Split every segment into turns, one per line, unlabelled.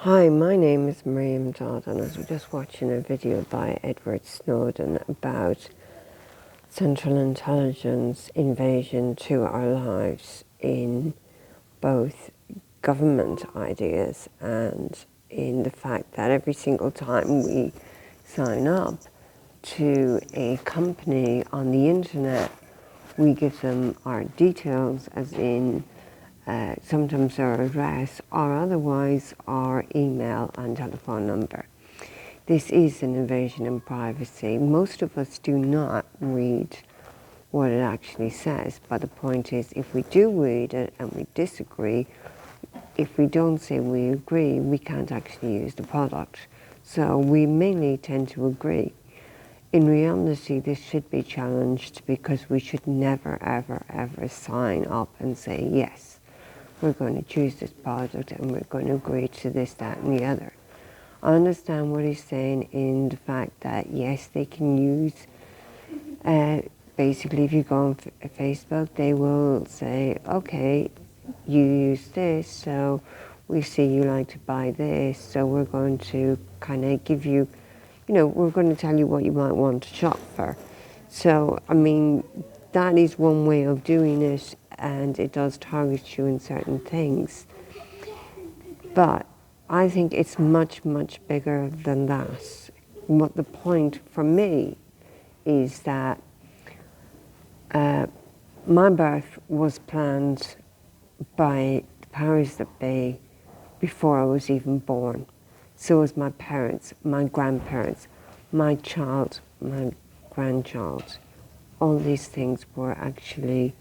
Hi, my name is Miriam Dodd, and I was just watching a video by Edward Snowden about Central Intelligence invasion to our lives in both government ideas and in the fact that every single time we sign up to a company on the internet, we give them our details, as in sometimes our address or otherwise our email and telephone number. This is an invasion of privacy. Most of us do not read what it actually says, but the point is, if we do read it and we disagree, if we don't say we agree, we can't actually use the product. So we mainly tend to agree. In reality, this should be challenged because we should never, ever, ever sign up and say, yes, we're going to choose this product and we're going to agree to this, that, and the other. I understand what he's saying in the fact that, yes, they can use, basically, if you go on Facebook, they will say, okay, you use this, so we see you like to buy this, so we're going to kind of give you, we're going to tell you what you might want to shop for. So, I mean, that is one way of doing it, and it does target you in certain things. But I think it's much, much bigger than that. What the point for me is that my birth was planned by the powers that be before I was even born. So was my parents, my grandparents, my child, my grandchild. All these things were actually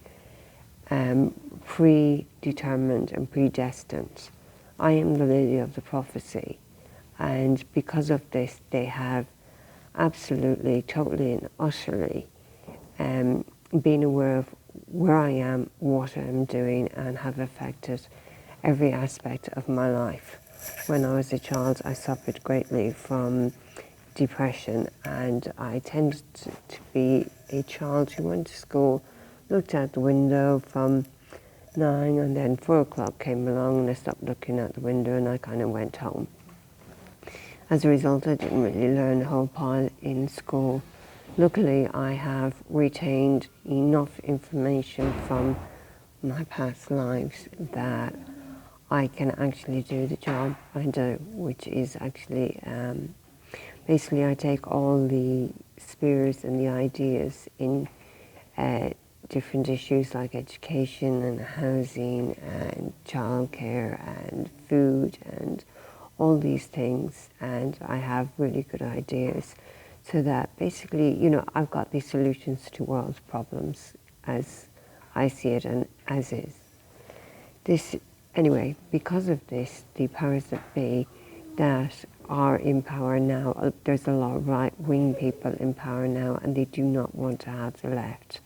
predetermined and predestined. I am the lady of the prophecy, and because of this they have absolutely, totally and utterly been aware of where I am, what I'm doing, and have affected every aspect of my life. When I was a child, I suffered greatly from depression, and I tended to be a child who went to school, looked out the window from 9, and then 4 o'clock came along and I stopped looking out the window and I kind of went home. As a result, I didn't really learn a whole pile in school. Luckily, I have retained enough information from my past lives that I can actually do the job I do, which is actually, basically I take all the spheres and the ideas in different issues like education and housing and childcare and food and all these things, and I have really good ideas, so that basically, I've got these solutions to world's problems as I see it and as is. Anyway, because of this, the powers that be that are in power now, there's a lot of right-wing people in power now, and they do not want to have the left.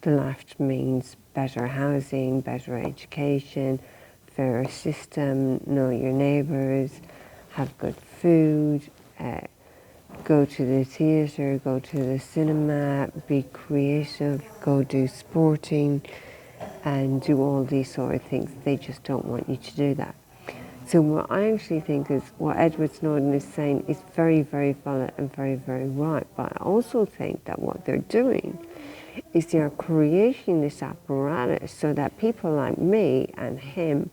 The left means better housing, better education, fairer system, know your neighbours, have good food, go to the theatre, go to the cinema, be creative, go do sporting, and do all these sort of things. They just don't want you to do that. So what I actually think is what Edward Snowden is saying is very, very valid and very, very right. But I also think that what they're doing is they're creating this apparatus so that people like me and him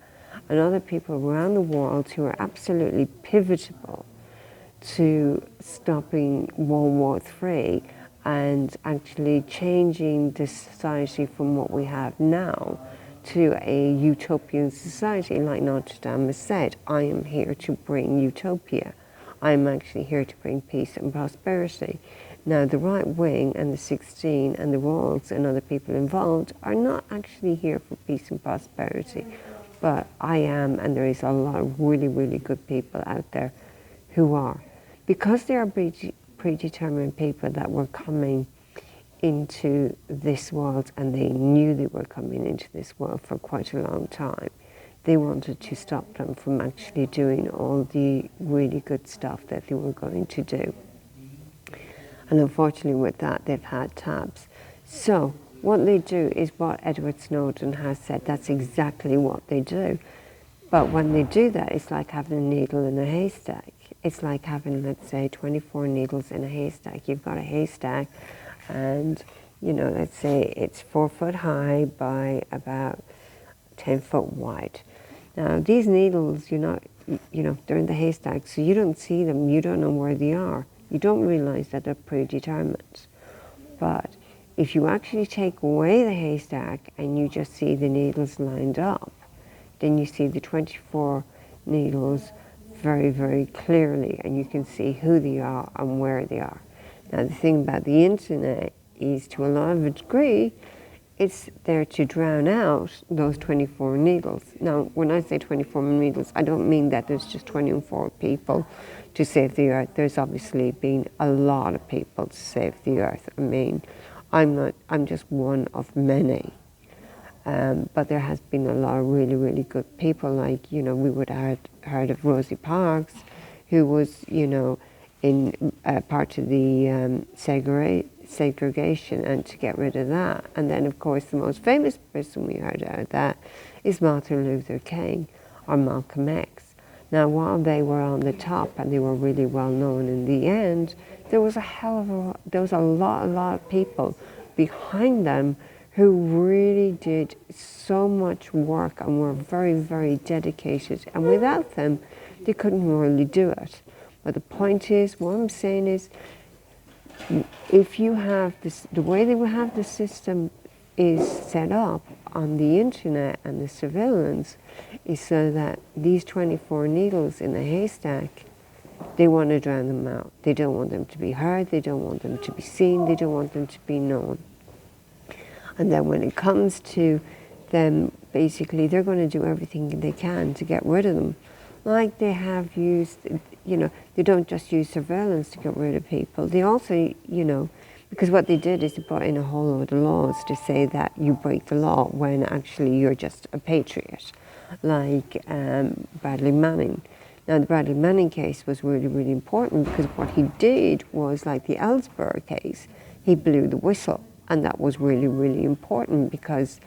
and other people around the world who are absolutely pivotal to stopping World War III and actually changing the society from what we have now to a utopian society. Like Notre Dame has said, I am here to bring utopia. I'm actually here to bring peace and prosperity. Now, the right wing and the 16 and the royals and other people involved are not actually here for peace and prosperity, but I am, and there is a lot of really, really good people out there who are. Because they are predetermined people that were coming into this world, and they knew they were coming into this world for quite a long time, they wanted to stop them from actually doing all the really good stuff that they were going to do. And unfortunately with that, they've had tabs. So what they do is what Edward Snowden has said. That's exactly what they do. But when they do that, it's like having a needle in a haystack. It's like having, let's say, 24 needles in a haystack. You've got a haystack and, you know, let's say it's 4 foot high by about 10 foot wide. Now, these needles, you're not, you know, they're in the haystack, so you don't see them, you don't know where they are. You don't realize that they're predetermined. But if you actually take away the haystack and you just see the needles lined up, then you see the 24 needles very, very clearly, and you can see who they are and where they are. Now, the thing about the internet is, to a lot of a degree, it's there to drown out those 24 needles. Now, when I say 24 needles, I don't mean that there's just 24 people to save the earth. There's obviously been a lot of people to save the earth. I mean, I'm just one of many. But there has been a lot of really, really good people, like, you know, we would have heard of Rosie Parks, who was, you know, in part of the segregation and to get rid of that. And then, of course, the most famous person we heard out of that is Martin Luther King or Malcolm X. Now, while they were on the top and they were really well known, in the end, there was a lot of people behind them who really did so much work and were very, very dedicated. And without them, they couldn't really do it. But the point is, what I'm saying is, if you have this, the way they will have the system is set up on the internet and the surveillance is so that these 24 needles in the haystack, they want to drown them out. They don't want them to be heard, they don't want them to be seen, they don't want them to be known. And then when it comes to them, basically, they're going to do everything they can to get rid of them. Like they have used, you know, they don't just use surveillance to get rid of people. They also, you know, because what they did is they brought in a whole load of laws to say that you break the law when actually you're just a patriot, like Bradley Manning. Now, the Bradley Manning case was really, really important because what he did was, like the Ellsberg case, he blew the whistle. And that was really, really important because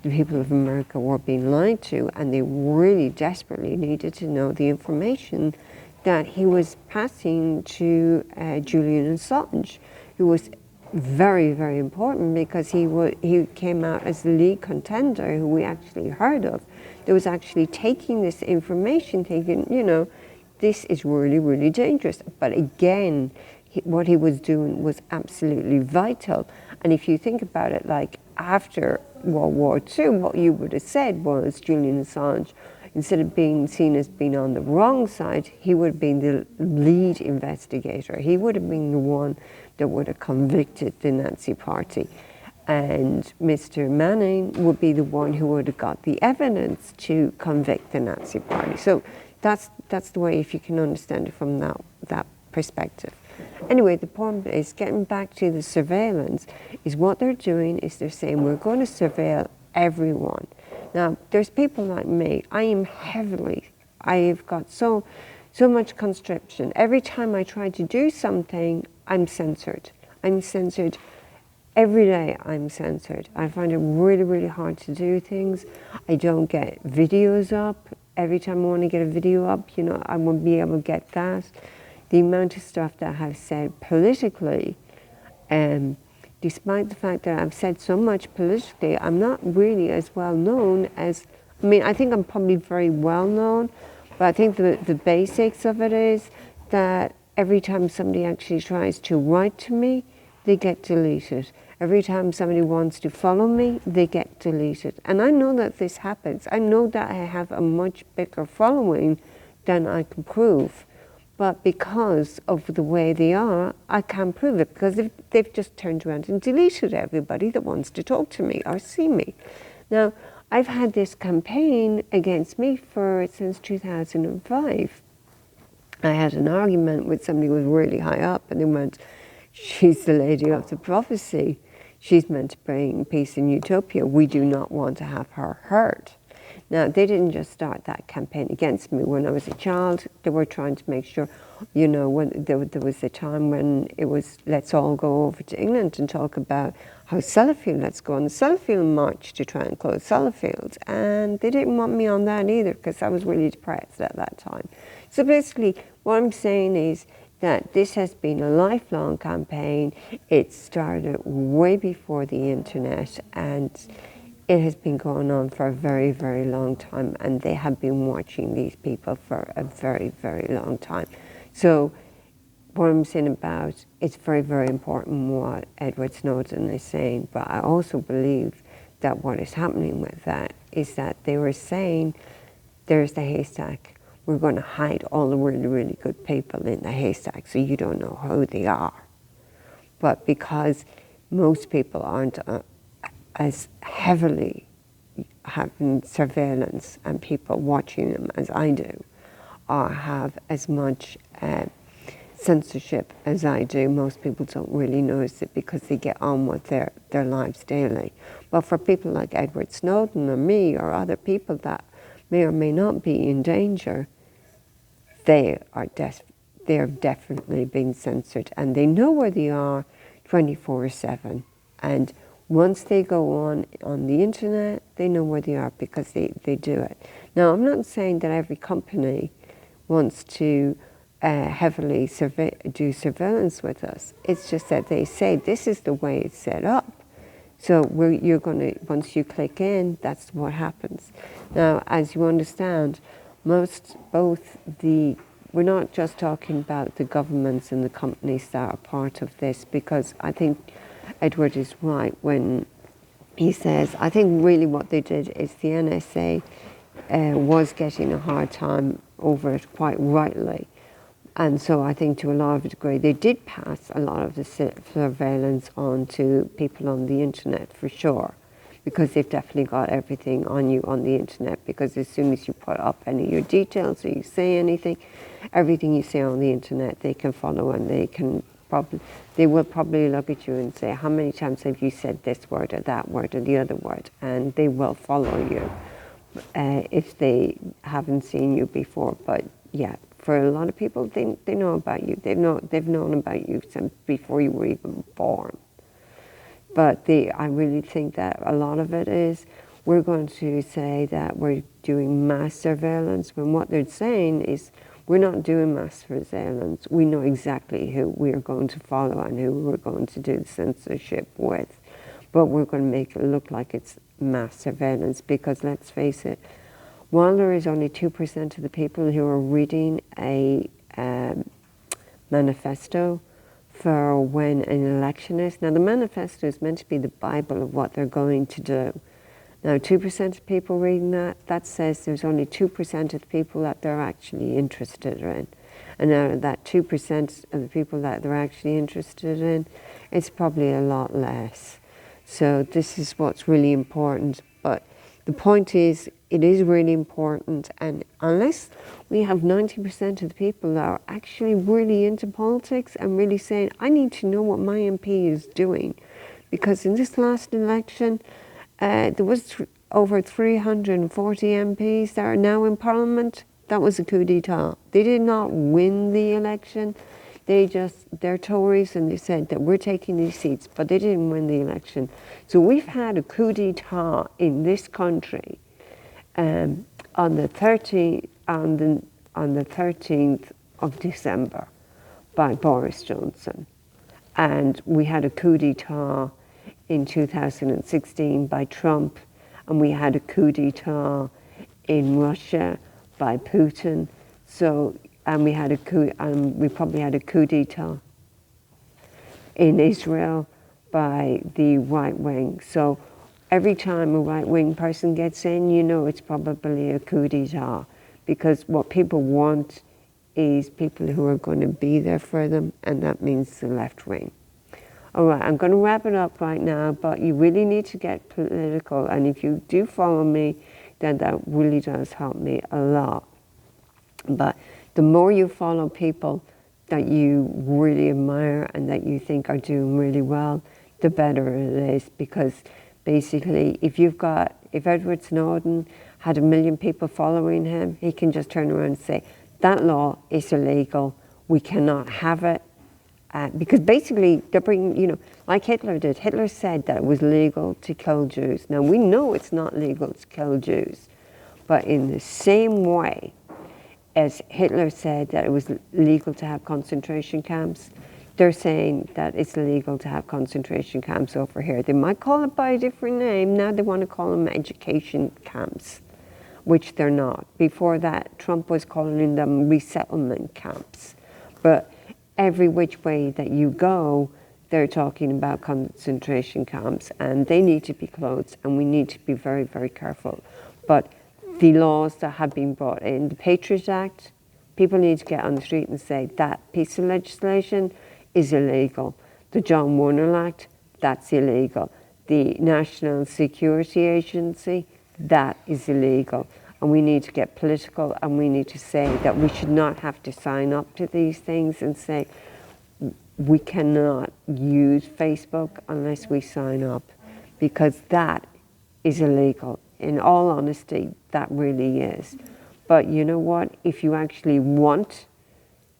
the people of America were being lied to, and they really desperately needed to know the information that he was passing to Julian Assange, who was very, very important because he came out as the lead contender who we actually heard of. That was actually taking this information, you know, this is really, really dangerous. But again, what he was doing was absolutely vital. And if you think about it, like after World War II, what you would have said was Julian Assange, instead of being seen as being on the wrong side, he would have been the lead investigator. He would have been the one that would have convicted the Nazi Party. And Mr. Manning would be the one who would have got the evidence to convict the Nazi Party. So that's the way, if you can understand it from that perspective. Anyway, the point is, getting back to the surveillance, is what they're doing is they're saying we're going to surveil everyone. Now, there's people like me. I've got so much conscription. Every time I try to do something, I'm censored. Every day I'm censored. I find it really, really hard to do things. I don't get videos up. Every time I want to get a video up, you know, I won't be able to get that. The amount of stuff that I have said politically, despite the fact that I've said so much politically, I'm not really as well known as, I mean, I think I'm probably very well known, but I think the basics of it is that every time somebody actually tries to write to me, they get deleted. Every time somebody wants to follow me, they get deleted. And I know that this happens. I know that I have a much bigger following than I can prove. But because of the way they are, I can't prove it, because they've just turned around and deleted everybody that wants to talk to me or see me. Now, I've had this campaign against me since 2005. I had an argument with somebody who was really high up, and they went, she's the lady of the prophecy. She's meant to bring peace and utopia. We do not want to have her hurt. Now, they didn't just start that campaign against me when I was a child. They were trying to make sure, when there was a time when it was, let's all go over to England and talk about how Sellafield, let's go on the Sellafield march to try and close Sellafield. And they didn't want me on that either because I was really depressed at that time. So basically, what I'm saying is that this has been a lifelong campaign. It started way before the internet, and it has been going on for a very, very long time, and they have been watching these people for a very, very long time. So what I'm saying about, it's very, very important what Edward Snowden is saying, but I also believe that what is happening with that is that they were saying, there's the haystack. We're going to hide all the really, really good people in the haystack so you don't know who they are. But because most people aren't as heavily having surveillance and people watching them as I do, or have as much censorship as I do, most people don't really notice it because they get on with their lives daily. But for people like Edward Snowden or me or other people that may or may not be in danger, they are definitely being censored, and they know where they are 24/7. And once they go on the internet, they know where they are because they do it. Now, I'm not saying that every company wants to heavily do surveillance with us. It's just that they say this is the way it's set up. So you're going to, once you click in, that's what happens. Now, as you understand, we're not just talking about the governments and the companies that are part of this, because I think Edward is right when he says, I think really what they did is the NSA was getting a hard time over it, quite rightly. And so I think to a lot of a degree, they did pass a lot of the surveillance on to people on the internet for sure, because they've definitely got everything on you on the internet, because as soon as you put up any of your details or you say anything, everything you say on the internet they can follow, and they will probably look at you and say, how many times have you said this word or that word or the other word, and they will follow you if they haven't seen you before. But yeah, for a lot of people, they know about you. They've known about you since before you were even born. But I really think that a lot of it is, we're going to say that we're doing mass surveillance, when what they're saying is, we're not doing mass surveillance. We know exactly who we're going to follow and who we're going to do the censorship with. But we're going to make it look like it's mass surveillance, because let's face it, while there is only 2% of the people who are reading a manifesto for when an election is. Now, the manifesto is meant to be the Bible of what they're going to do. Now, 2% of people reading that says there's only 2% of the people that they're actually interested in. And out of that 2% of the people that they're actually interested in, it's probably a lot less. So this is what's really important. But the point is, it is really important, and unless we have 90% of the people that are actually really into politics and really saying, I need to know what my MP is doing, because in this last election, there was over 340 MPs that are now in Parliament. That was a coup d'etat. They did not win the election. They're Tories, and they said that we're taking these seats, but they didn't win the election. So we've had a coup d'etat in this country on the 13th of December by Boris Johnson. And we had a coup d'etat in 2016 by Trump, and we had a coup d'etat in Russia by Putin. And we probably had a coup d'etat in Israel by the right wing. So every time a right wing person gets in, you know it's probably a coup d'etat, because what people want is people who are going to be there for them, and that means the left wing. All right, I'm going to wrap it up right now, but you really need to get political, and if you do follow me, then that really does help me a lot. But the more you follow people that you really admire and that you think are doing really well, the better it is, because basically if Edward Snowden had 1 million people following him, he can just turn around and say, that law is illegal, we cannot have it. Because basically, they're bringing, like Hitler did. Hitler said that it was legal to kill Jews. Now, we know it's not legal to kill Jews. But in the same way as Hitler said that it was legal to have concentration camps, they're saying that it's illegal to have concentration camps over here. They might call it by a different name. Now they want to call them education camps, which they're not. Before that, Trump was calling them resettlement camps. But every which way that you go, they're talking about concentration camps, and they need to be closed, and we need to be very, very careful. But the laws that have been brought in, the Patriot Act, people need to get on the street and say that piece of legislation is illegal. The John Warner Act, that's illegal. The National Security Agency, that is illegal. And we need to get political, and we need to say that we should not have to sign up to these things and say we cannot use Facebook unless we sign up, because that is illegal. In all honesty, that really is. But you know what? If you actually want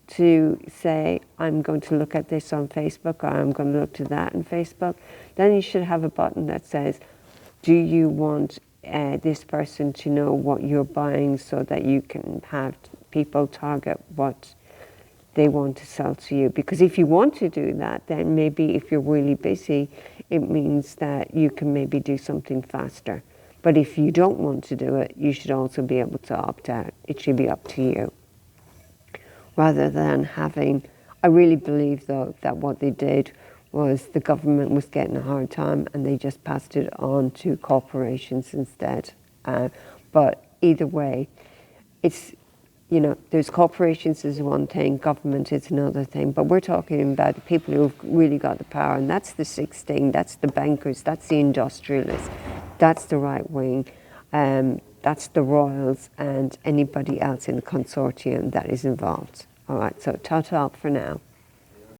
to say, I'm going to look at this on Facebook, or I'm going to look to that on Facebook, then you should have a button that says, do you want this person to know what you're buying, so that you can have people target what they want to sell to you? Because if you want to do that, then maybe if you're really busy, it means that you can maybe do something faster. But if you don't want to do it, you should also be able to opt out. It should be up to you. Rather than having, I really believe though that what they did was the government was getting a hard time and they just passed it on to corporations instead. But either way, it's, there's corporations is one thing, government is another thing, but we're talking about the people who've really got the power, and that's the 16, that's the bankers, that's the industrialists, that's the right wing, that's the royals, and anybody else in the consortium that is involved. All right, so ta-ta for now.